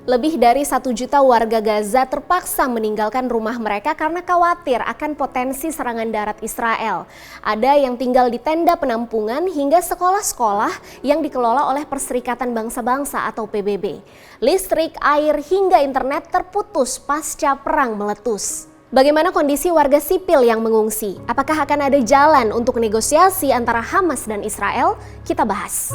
Lebih dari 1 juta warga Gaza terpaksa meninggalkan rumah mereka karena khawatir akan potensi serangan darat Israel. Ada yang tinggal di tenda penampungan hingga sekolah-sekolah yang dikelola oleh Perserikatan Bangsa-Bangsa atau PBB. Listrik, air, hingga internet terputus pasca perang meletus. Bagaimana kondisi warga sipil yang mengungsi? Apakah akan ada jalan untuk negosiasi antara Hamas dan Israel? Kita bahas.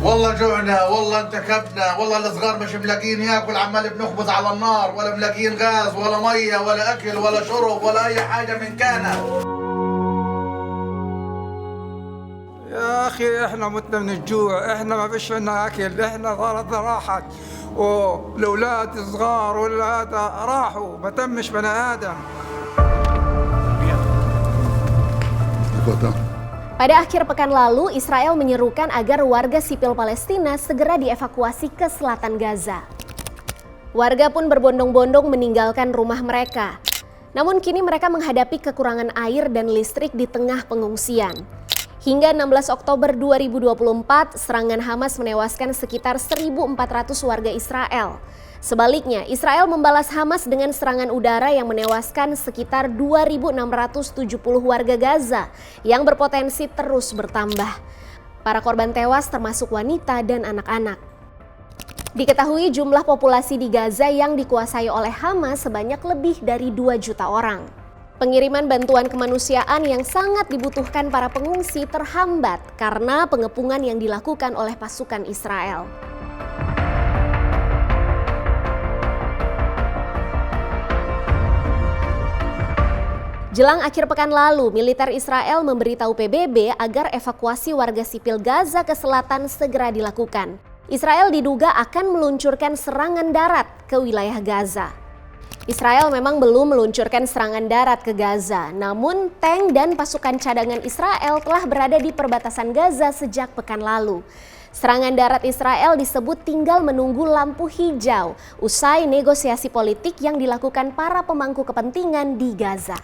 والله جوعنا والله انتكبنا والله الصغار مش ملاقيين ياكل عمال بنخبز على النار ولا ملاقيين غاز ولا ميه ولا اكل ولا شرب ولا اي حاجه من كانها. يا اخي احنا متنا من الجوع، احنا ما فيش عندنا اكل، احنا ضربنا راحت والاولاد صغار ولا راحوا ما تمش بني ادم. Pada akhir pekan lalu, Israel menyerukan agar warga sipil Palestina segera dievakuasi ke selatan Gaza. Warga pun berbondong-bondong meninggalkan rumah mereka. Namun kini mereka menghadapi kekurangan air dan listrik di tengah pengungsian. Hingga 16 Oktober 2024, serangan Hamas menewaskan sekitar 1.400 warga Israel. Sebaliknya, Israel membalas Hamas dengan serangan udara yang menewaskan sekitar 2.670 warga Gaza yang berpotensi terus bertambah. Para korban tewas termasuk wanita dan anak-anak. Diketahui jumlah populasi di Gaza yang dikuasai oleh Hamas sebanyak lebih dari 2 juta orang. Pengiriman bantuan kemanusiaan yang sangat dibutuhkan para pengungsi terhambat karena pengepungan yang dilakukan oleh pasukan Israel. Jelang akhir pekan lalu, militer Israel memberitahu PBB agar evakuasi warga sipil Gaza ke selatan segera dilakukan. Israel diduga akan meluncurkan serangan darat ke wilayah Gaza. Israel memang belum meluncurkan serangan darat ke Gaza, namun tank dan pasukan cadangan Israel telah berada di perbatasan Gaza sejak pekan lalu. Serangan darat Israel disebut tinggal menunggu lampu hijau usai negosiasi politik yang dilakukan para pemangku kepentingan di Gaza.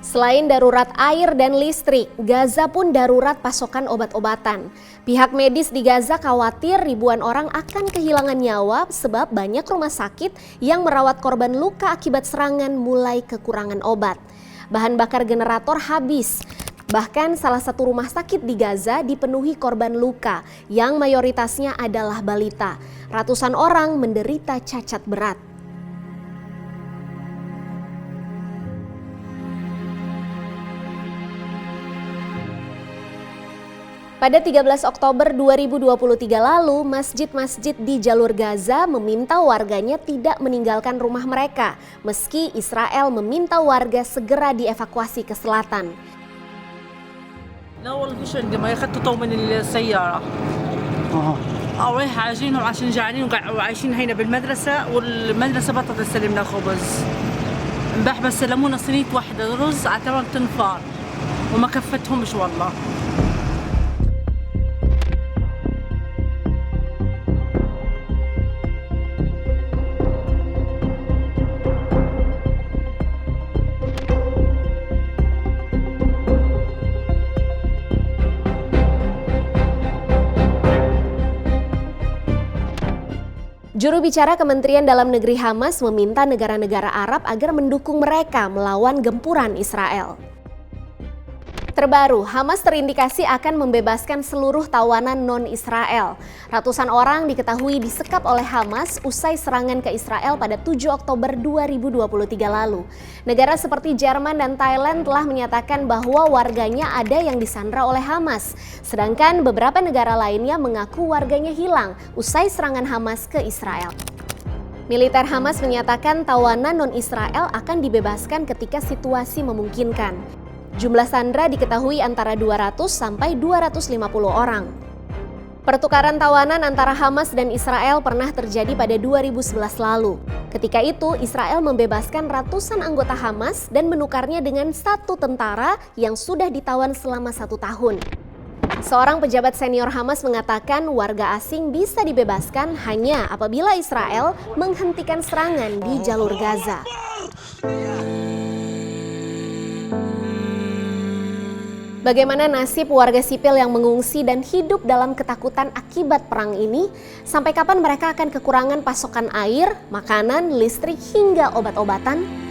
Selain darurat air dan listrik, Gaza pun darurat pasokan obat-obatan. Pihak medis di Gaza khawatir ribuan orang akan kehilangan nyawa sebab banyak rumah sakit yang merawat korban luka akibat serangan mulai kekurangan obat. Bahan bakar generator habis. Bahkan salah satu rumah sakit di Gaza dipenuhi korban luka yang mayoritasnya adalah balita. Ratusan orang menderita cacat berat. Pada 13 Oktober 2023 lalu, masjid-masjid di jalur Gaza meminta warganya tidak meninggalkan rumah mereka, meski Israel meminta warga segera dievakuasi ke selatan. لا والله فيش عندي ما يخططوا من السيارة. رايح عايشينهم عشان جعانين وعايشين هنا بالمدرسة والمدرسة بطلت تسلمنا خبز. امبارح بس سلمونا صينية واحدة رز على 8 تنفار وما كفتهمش والله. Juru bicara Kementerian Dalam Negeri Hamas meminta negara-negara Arab agar mendukung mereka melawan gempuran Israel. Terbaru, Hamas terindikasi akan membebaskan seluruh tawanan non-Israel. Ratusan orang diketahui disekap oleh Hamas usai serangan ke Israel pada 7 Oktober 2023 lalu. Negara seperti Jerman dan Thailand telah menyatakan bahwa warganya ada yang disandra oleh Hamas. Sedangkan beberapa negara lainnya mengaku warganya hilang usai serangan Hamas ke Israel. Militer Hamas menyatakan tawanan non-Israel akan dibebaskan ketika situasi memungkinkan. Jumlah sandera diketahui antara 200 sampai 250 orang. Pertukaran tawanan antara Hamas dan Israel pernah terjadi pada 2011 lalu. Ketika itu, Israel membebaskan ratusan anggota Hamas dan menukarnya dengan 1 tentara yang sudah ditawan selama 1 tahun. Seorang pejabat senior Hamas mengatakan warga asing bisa dibebaskan hanya apabila Israel menghentikan serangan di jalur Gaza. Bagaimana nasib warga sipil yang mengungsi dan hidup dalam ketakutan akibat perang ini? Sampai kapan mereka akan kekurangan pasokan air, makanan, listrik, hingga obat-obatan?